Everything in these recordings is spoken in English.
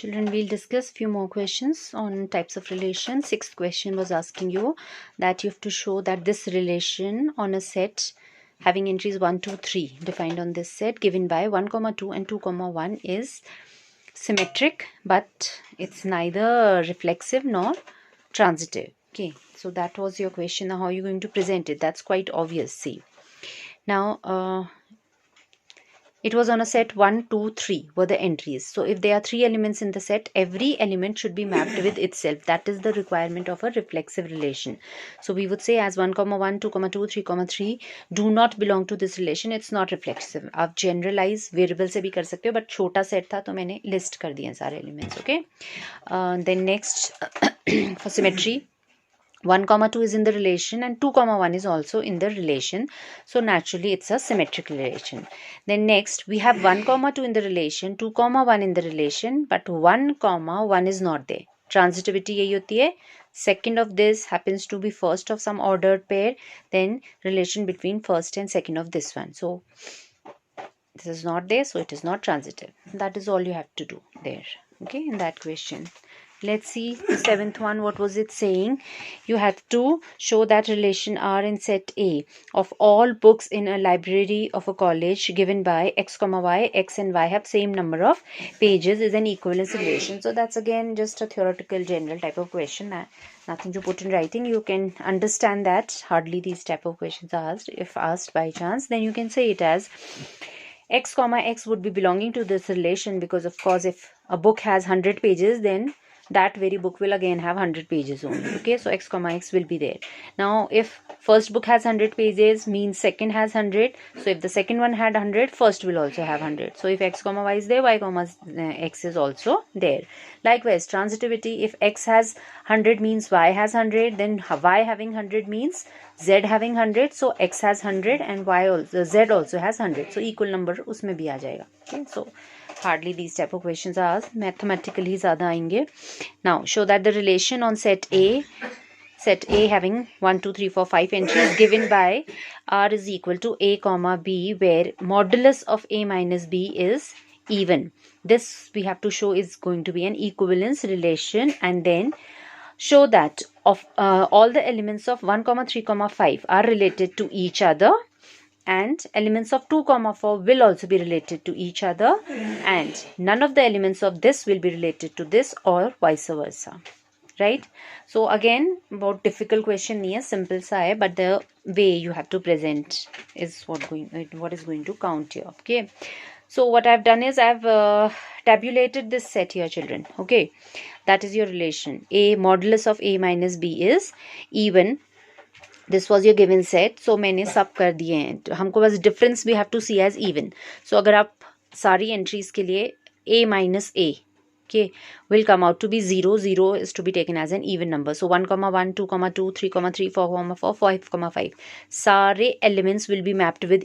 Children, we'll discuss few more questions on types of relation. Sixth question was asking you that you have to show that this relation on a set having entries 1, 2, 3 defined on this set given by 1, 2 and 2, 1 is symmetric, but it's neither reflexive nor transitive. Okay, so that was your question. Now how are you going to present it? That's quite obvious. See, now it was on a set 1, 2, 3 were the entries. So if there are 3 elements in the set, every element should be mapped with itself. That is the requirement of a reflexive relation. So we would say as 1, 1, 2, 2, 3, 3 do not belong to this relation. It's not reflexive. आप generalize variable से भी कर सकते हो, but छोटा set था तो मैंने list कर दिए सारे elements. Okay. Then next for symmetry. 1, 2 is in the relation and 2, 1 is also in the relation. So naturally it's a symmetric relation. Then next we have 1, 2 in the relation, 2, 1 in the relation, but 1, 1 is not there. Transitivity यही होती है. Second of this happens to be first of some ordered pair, then relation between first and second of this one. So this is not there, so it is not transitive. That is all you have to do there. Okay, in that question. Let's see the seventh one. What was it saying? You have to show that relation R in set A of all books in a library of a college given by X, Y. X and Y have same number of pages is an equivalence relation. So that's again just a theoretical general type of question. Nothing to put in writing. You can understand that hardly these type of questions are asked. If asked by chance, then you can say it as X, X would be belonging to this relation, because of course if a book has 100 pages, then that very book will again have 100 pages only. Okay, so X, X will be there. Now if first book has 100 pages, means second has 100. So if the second one had 100, first will also have 100. So if X, Y is there, Y, X is also there. Likewise, transitivity, if X has 100 means Y has 100, then Y having 100 means Z having 100. So X has 100 and Y also, Z also has 100. So equal number उसमें भी आ जाएगा. Okay, so hardly these type of questions are asked. Mathematically ज़्यादा आएंगे. Now show that the relation on set A having 1, 2, 3, 4, 5 entries given by R is equal to A, B, where modulus of A minus B is even. This we have to show is going to be an equivalence relation, and then show that of all the elements of 1, 3, 5 are related to each other, and elements of 2, 4 will also be related to each other, and none of the elements of this will be related to this, or vice versa. Right? So again, बहुत difficult question नहीं है, simple सा है, but the way you have to present is what is going to count here. Okay. So what I've done is I've tabulated this set here, children. Okay. That is your relation. A modulus of A minus B is even. This was your given set. So मैंने सब कर दिए हैं. हमको बस difference we have to see as even. So अगर आप सारी entries के लिए A minus A, okay, will come out to be 0. 0 is to be taken as an even number. So 1, 1, 2, 2, 3, 3, 4, 4, 5, 5. Sare elements will be mapped with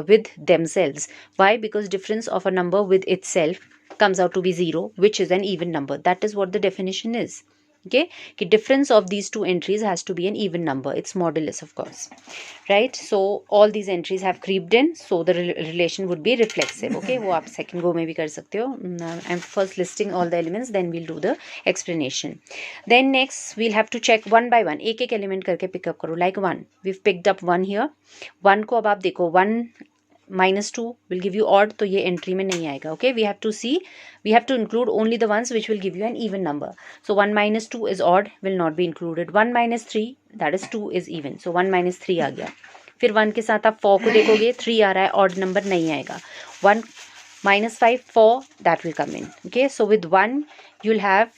with themselves. Why? Because difference of a number with itself comes out to be 0, which is an even number. That is what the definition is. Okay, the difference of these two entries has to be an even number. It's modulus, of course, right? So all these entries have creeped in, so the relation would be reflexive. Okay, वो आप second go में भी कर सकते हो. I'm first listing all the elements, then we'll do the explanation. Then next we'll have to check one by one. एक element करके pick up करो. Like 1, we've picked up 1 here. 1 को अब आप देखो, 1 minus 2 will give you odd, तो ये entry में नहीं आएगा. Okay, we have to include only the ones which will give you an even number. So 1 minus 2 is odd, will not be included. 1 minus 3, that is 2 is even. So 1 minus 3 आ गया. फिर 1 के साथ आप 4 को देखोगे, 3 आ रहा है, odd number नहीं आएगा. 1 minus 5, 4, that will come in. Okay, so with 1 you'll have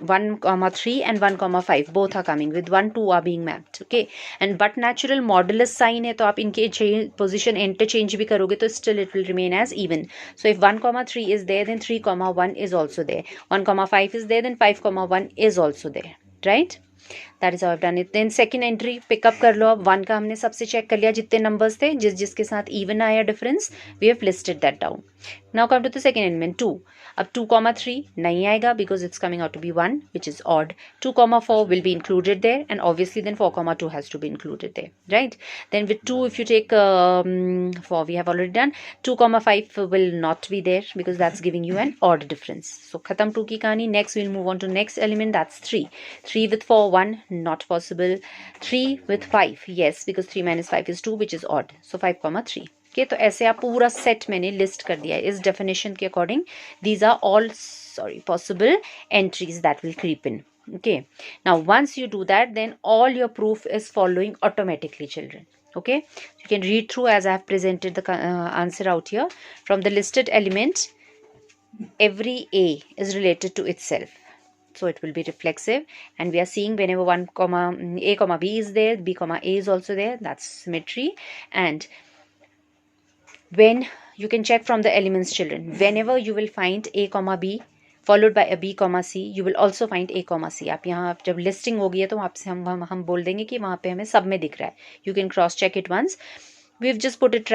1, 3 and 1, 5 both are coming. With 1, 2 are being mapped. Okay, and but natural modulus sign है, तो आप इनके position interchange भी करोगे तो still it will remain as even. So if 1, 3 is there, then 3, 1 is also there. 1, 5 is there, then 5, 1 is also there. Right? That is how I have done it. Then second entry pick up कर लो. अब 1 का हमने सबसे check कर लिया जितने numbers थे, जिसके साथ इवन आया difference, we have listed that down. Now come to the second element 2. अब 2,3 नहीं आएगा because it's coming out to be 1 which is odd. 2,4 will be included there, and obviously then 4,2 has to be included there, right? Then with 2, if you take 4, we have already done. 2,5 will not be there because that's giving you an odd difference. So khatam 2 ki kahani. Next we'll move on to next element, that's 3. 3 with 4, 1, not possible. 3 with 5, yes, because 3 minus 5 is 2 which is odd. So 5,3. Okay, तो ऐसे आप पूरा set मैंने list कर दिया है इस definition के according. These are all possible entries that will creep in. Okay, now once you do that, then all your proof is following automatically, children. Okay, you can read through as I have presented the answer out here. From the listed element, every A is related to itself, so it will be reflexive, and we are seeing whenever 1 comma A comma B is there, B comma A is also there, that's symmetry. And when you can check from the elements, children, whenever you will find A comma B followed by a B comma C, you will also find A comma C. आप यहाँ जब listing होगी है तो वहाँ से हम बोल देंगे कि वहाँ पे हमें सब में दिख रहा है. You can cross check it once. We've just put it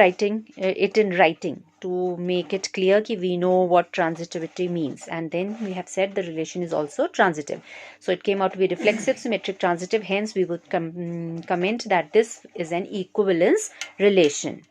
in writing to make it clear कि we know what transitivity means, and then we have said the relation is also transitive. So it came out to be reflexive, symmetric, transitive. Hence we would comment that this is an equivalence relation.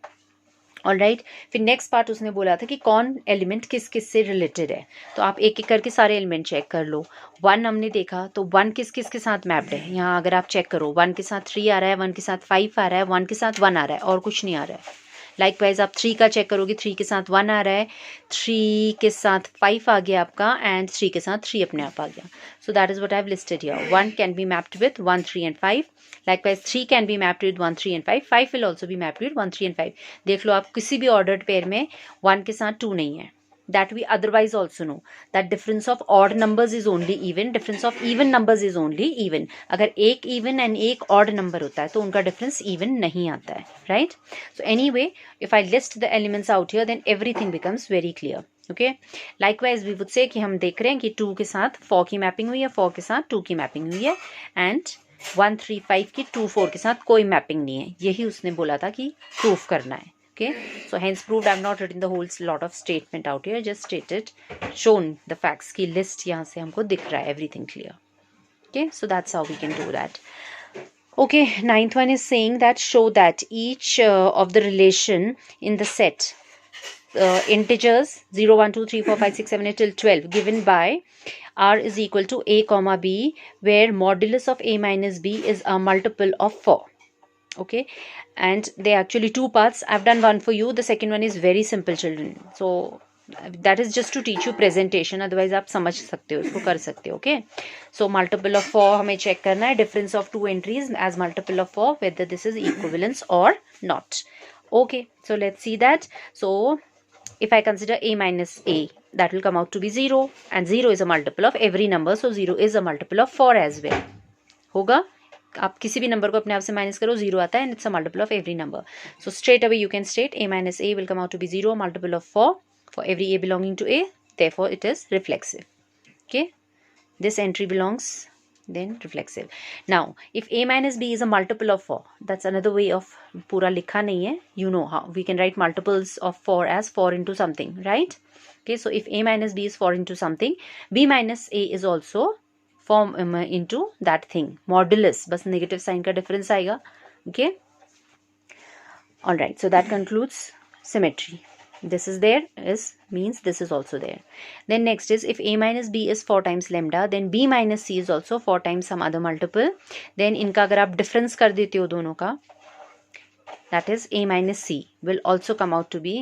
Alright. फिर next part उसने बोला था कि कौन element किस किस से related है. तो आप एक एक करके सारे एलिमेंट चेक कर लो. 1 हमने देखा तो 1 किस किस के साथ मैप्ड है. यहाँ अगर आप चेक करो 1 के साथ 3 आ रहा है, 1 के साथ 5 आ रहा है, 1 के साथ 1 आ रहा है और कुछ नहीं आ रहा है. लाइकवाइज आप 3 का चेक करोगे, 3 के साथ 1 आ रहा है, 3 के साथ 5 आ गया आपका, एंड 3 के साथ 3 अपने आप आ गया. So that is what I have listed here. 1 can be mapped with 1, 3 and 5. Likewise 3 can be mapped with 1, 3 and 5. 5 will also be mapped with 1, 3 and 5. देख लो आप किसी भी ऑर्डर्ड पेयर में 1 के साथ 2 नहीं है. That we otherwise also know that difference of odd numbers is only even, difference of even numbers is only even. अगर एक even and एक odd number होता है तो उनका difference even नहीं आता है, right? So anyway, if I list the elements out here, then everything becomes very clear. Okay, likewise we would say कि हम देख रहे हैं कि 2 के साथ 4 की मैपिंग हुई है, 4 के साथ 2 की मैपिंग हुई है, and 1, 3, 5 की 2, 4 के साथ कोई मैपिंग नहीं है. यही उसने बोला था कि प्रूफ करना है. Okay, so hence proved. I have not written the whole lot of statement out here, just stated, shown the facts की list यहाँ से हमको दिख रहा है, everything clear. Okay, so that's how we can do that. Okay, 9th one is saying that show that each of the relation in the set integers 0, 1, 2, 3, 4, 5, 6, 7, 8 till 12 given by R is equal to A comma B, where modulus of A minus B is a multiple of 4. Okay, and they are actually 2 parts. I've done one for you. The second one is very simple, children. So that is just to teach you presentation. Otherwise आप समझ सकते हो, इसको कर सकते हो. Okay, so multiple of 4 हमें check करना है. Difference of 2 entries as multiple of 4, whether this is equivalence or not. Okay, so let's see that. So if I consider A minus A, that will come out to be 0, and 0 is a multiple of every number, so 0 is a multiple of 4 as well. होगा, आप किसी भी number को अपने आप से minus करो, 0 आता है, and it's a multiple of every number. So straight away you can state A minus A will come out to be 0, multiple of 4 for every A belonging to A, therefore it is reflexive. Okay, this entry belongs, then reflexive. Now if A minus B is a multiple of 4, that's another way of, पूरा लिखा नहीं है, you know how we can write multiples of 4 as 4 into something, right? Okay, so if A minus B is 4 into something, B minus A is also form into that thing, modulus, बस negative sign का difference आएगा. Okay, all right, so that concludes symmetry. This is there is means this is also there. Then next is if A minus B is 4 times lambda, then B minus C is also 4 times some other multiple. Then इनका अगर आप difference कर देते हो दोनों का, that is A minus C will also come out to be,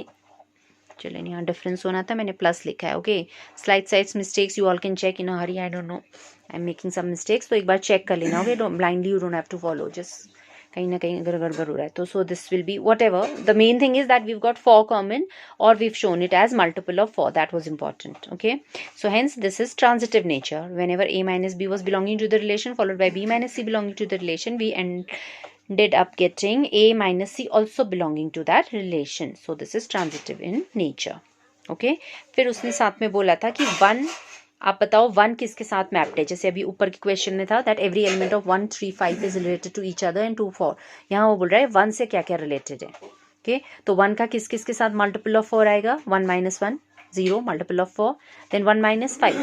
चलिए यहाँ डिफरेंस होना था, मैंने प्लस लिखा है. Okay, slide sides mistakes you all can check in a hurry, I don't know, I am making some mistakes, तो एक बार चेक कर लेना. Okay, blindly you don't have to follow, just कहीं ना कहीं अगर गड़बड़ हो रहा है तो. So this will be whatever, the main thing is that we've got 4 common और we've shown it as multiple of 4, that was important. Okay, so hence this is transitive nature. When ever A minus B was belonging to the relation followed by B minus C belonging to the relation, we ended up getting A minus C also belonging to that relation. So this is transitive in nature. Okay, फिर उसने साथ में बोला था कि 1 आप बताओ 1 किसके साथ मैप्ड है, जैसे अभी ऊपर के क्वेश्चन में था that every element of 1 3 5 is related to each other and 2 4, यहाँ वो बोल रहा है 1 से क्या क्या रिलेटेड है। ओके, तो 1 का किस किस के साथ मल्टीपल ऑफ 4 आएगा, 1 माइनस 1 0 मल्टीपल ऑफ 4, देन 1 माइनस 5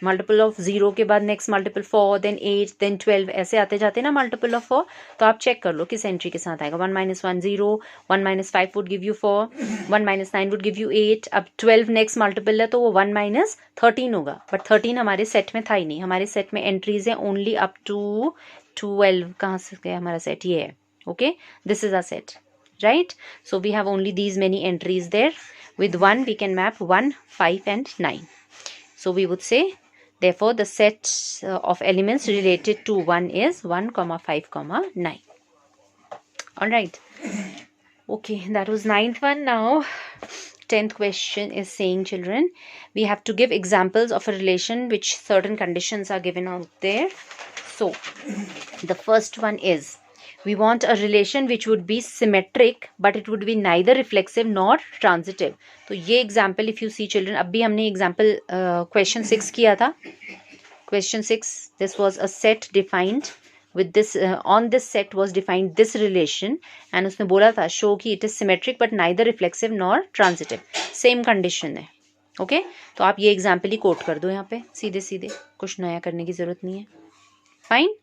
मल्टीपल ऑफ 0 के बाद नेक्स्ट मल्टीपल 4, देन 8, देन 12, ऐसे आते जाते ना मल्टीपल ऑफ 4। तो आप चेक कर लो किस एंट्री के साथ आएगा, 1 minus 1 0, 1 minus 5 would give you 4, 1 minus 9 would give you 8, अब 12 नेक्स्ट मल्टीपल है तो वो 1 माइनस 13 होगा, बट 13 हमारे सेट में था ही नहीं, हमारे सेट में एंट्रीज है ओनली अप टू 12। कहाँ से गया हमारा सेट, ये है। Okay, this is a set, right? So we have only these many entries there. With 1 we can map 1 5 and 9. So we would say therefore the set of elements related to 1 is 1 comma 5 comma 9. All right, okay, that was 9th one. Now 10th question is saying, children, we have to give examples of a relation which certain conditions are given out there. So the first one is, we want a relation which would be symmetric but it would be neither reflexive nor transitive. तो ये example if you see, children, अभी हमने example question 6 किया था. Question 6, this was a set defined with this on this set was defined this relation and उसने बोला था show कि it is symmetric but neither reflexive nor transitive. Same condition है. Okay, तो आप ये example ही quote कर दो यहाँ पे सीधे सीधे, कुछ नया करने की जरूरत नहीं है. Fine.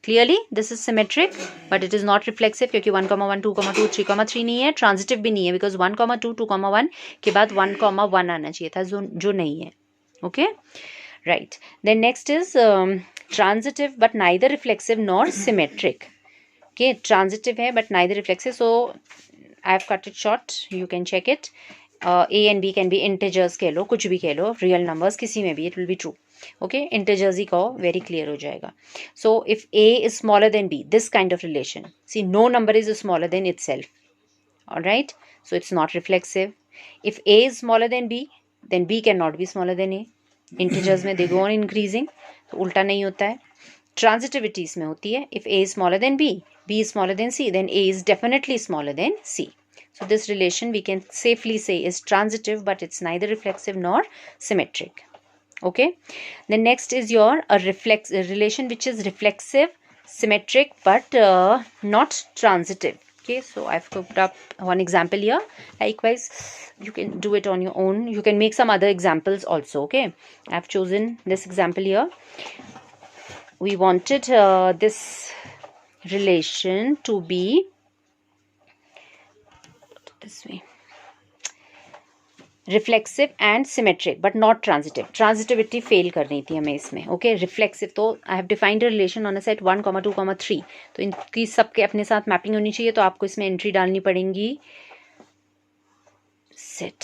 Clearly this is symmetric but it is not reflexive क्योंकि 1, 1, 2, 2, 3, 3 नहीं है, transitive भी नहीं है because 1, 2, 2, 1 के बाद 1, 1 आना चाहिए था जो नहीं है. Okay, right. Then next is transitive but neither reflexive nor symmetric. Okay, transitive है but neither reflexive, so I have cut it short, you can check it. A and B can be integers कह लो, कुछ भी कह लो, real numbers किसी में भी it will be true. Okay, integers ही कहो, very clear हो जाएगा. So if A is smaller than B, this kind of relation, see no number is smaller than itself. All right, so it's not reflexive. If A is smaller than B, then B cannot be smaller than A. Integers में they go on increasing, तो उल्टा नहीं होता है. Transitivity इसमें होती है, if A is smaller than B, B is smaller than C, then A is definitely smaller than C. So this relation we can safely say is transitive but it's neither reflexive nor symmetric. Okay, then next is your a relation which is reflexive, symmetric but not transitive. Okay, so I've cooked up one example here. Likewise you can do it on your own, you can make some other examples also. Okay, I've chosen this example here. We wanted this relation to be this way, reflexive and symmetric but not transitive. Transitivity fail करनी थी हमें इसमें. Okay, reflexive तो आई have defined relation on a set 1, 2, 3, तो इनकी सबके अपने साथ मैपिंग होनी चाहिए, तो आपको इसमें एंट्री डालनी पड़ेगी सेट.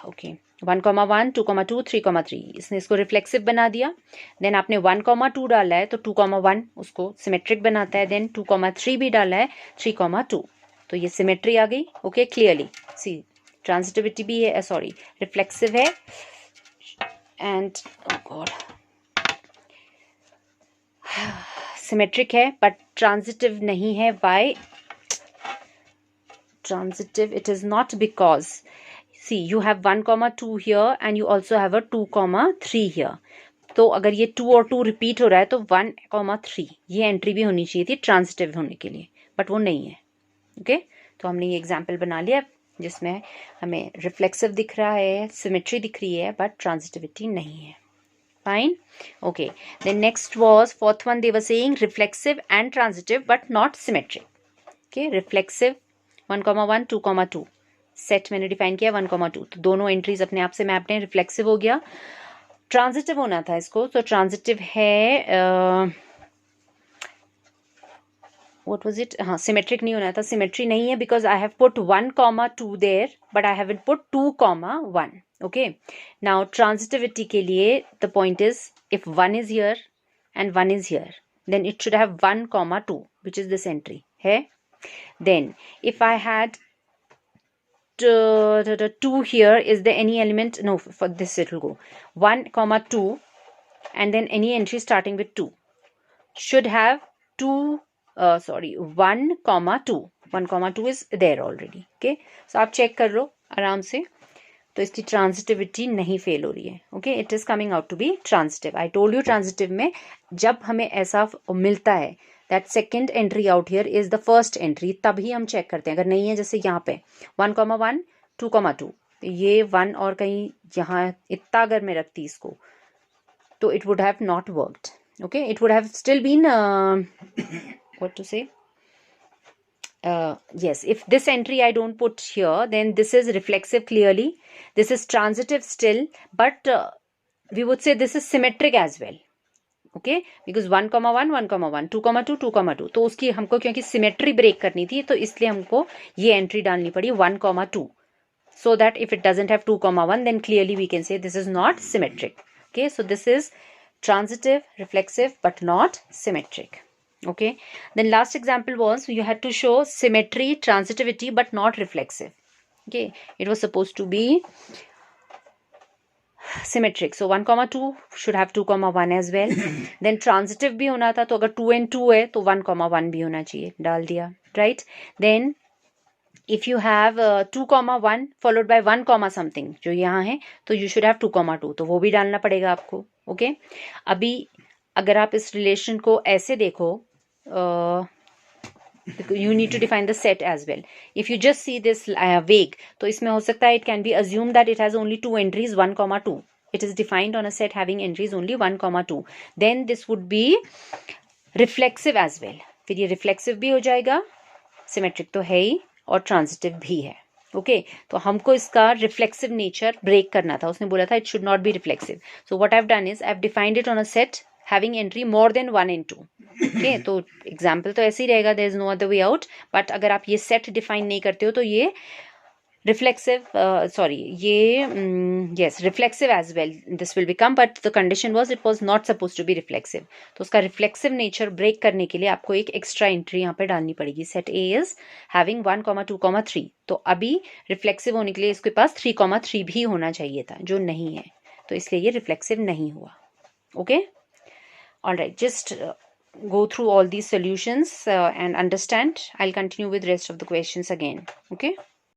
ओके, 1, 1, 2, 2, 3, 3, इसने इसको रिफ्लेक्सिव बना दिया. देन आपने 1, 2 डाला है तो 2, 1 उसको सिमेट्रिक बनाता है. देन 2, 3 भी डाला है, 3, 2, तो ये सिमेट्री आ गई. ओके, क्लियरली सी ट्रांजिटिविटी भी है, सॉरी रिफ्लेक्सिव है एंड गॉड सिमेट्रिक है बट ट्रांजिटिव नहीं है. Why transitive? It is not because see you have 1, 2 here and you also have a 2, 3 here. तो अगर ये 2 और 2 रिपीट हो रहा है तो 1, 3 ये एंट्री भी होनी चाहिए थी ट्रांजिटिव होने के लिए, बट वो नहीं है. ओके, तो हमने ये एग्जाम्पल बना लिया जिसमें हमें रिफ्लेक्सिव दिख रहा है, सिमेट्री दिख रही है बट ट्रांजिटिविटी नहीं है. Fine. Okay, then next was fourth one, they were saying reflexive and transitive but not symmetric. Okay, reflexive 1, 1, 2, 2 set मैंने डिफाइन किया 1, 2, तो दोनों एंट्रीज अपने आप से मैप्ड हैं, रिफ्लेक्सिव हो गया. ट्रांजिटिव होना था इसको, तो ट्रांजिटिव है what was it, हाँ सिमेट्रिक नहीं होना था, सिमेट्री नहीं है because I have put 1, 2 there but I haven't put 2, 1. Okay, now transitivity के लिए the point is if 1 is here and 1 is here then it should have 1, 2 which is this entry है. Then if I had 2 here, is there any element? No, for this it will go 1, 2 and then any entry starting with 2 should have 1, 2. 1, 2 is there already. Okay, so आप check कर लो आराम से. तो इसकी transitivity नहीं fail हो रही है. Okay, it is coming out to be transitive. I told you transitive में जब हमें ऐसा मिलता है that second entry out here is the first entry, तभी हम चेक करते हैं. अगर नहीं है, जैसे यहाँ पे 1,1 2,2, ये 1 और कहीं यहाँ इतना अगर मैं रखती इसको, तो it would have not worked. Okay, it would have still been what to say, yes, if this entry I don't put here, then this is reflexive clearly, this is transitive still, but we would say this is symmetric as well. Okay, because 1,1 1,1 2,2 2,2, तो उसकी हमको क्योंकि symmetry break करनी थी, तो इसलिए हमको ये एंट्री डालनी पड़ी 1,2, so that if it doesn't have 2,1, then clearly we can say this is not symmetric. Okay, so this is transitive, reflexive, but not symmetric. Okay, then last example was you had to show symmetry, transitivity, but not reflexive. Okay, it was supposed to be symmetric, so 1,2 should have 2,1 as well. Then transitive भी होना था, तो अगर 2 and 2 है तो 1,1 भी होना चाहिए, डाल दिया, right? Then if you have 2,1 followed by 1, something जो यहाँ है, तो you should have 2,2, तो वो भी डालना पड़ेगा आपको. ओके, अभी अगर आप इस रिलेशन को ऐसे देखो, you need to define the set as well. If you just see this vague, तो इसमें हो सकता है it can be assumed that it has only 2 entries 1,2. It is defined on a set having entries only 1,2. Then this would be reflexive as well. फिर ये reflexive भी हो जाएगा, symmetric तो है ही, और ट्रांजिटिव भी है. ओके, तो हमको इसका रिफ्लेक्सिव नेचर ब्रेक करना था. उसने बोला था it should not be reflexive. So what I have done is I have defined it on a set having entry more than 1 and 2. Okay, तो एग्जाम्पल तो ऐसे ही रहेगा, there is no other way out. But अगर आप ये set define नहीं करते हो तो ये reflexive, yes, reflexive as well this will become, but the condition was it was not supposed to be reflexive. तो उसका reflexive nature break करने के लिए आपको एक extra entry यहाँ पे डालनी पड़ेगी. set A is having 1, 2, 3. तो अभी reflexive होने के लिए इसके पास 3, 3 भी होना चाहिए था, जो नहीं है, तो इसलिए ये reflexive नहीं हुआ. Okay, all right, just go through all these solutions and understand. I'll continue with rest of the questions again. Okay.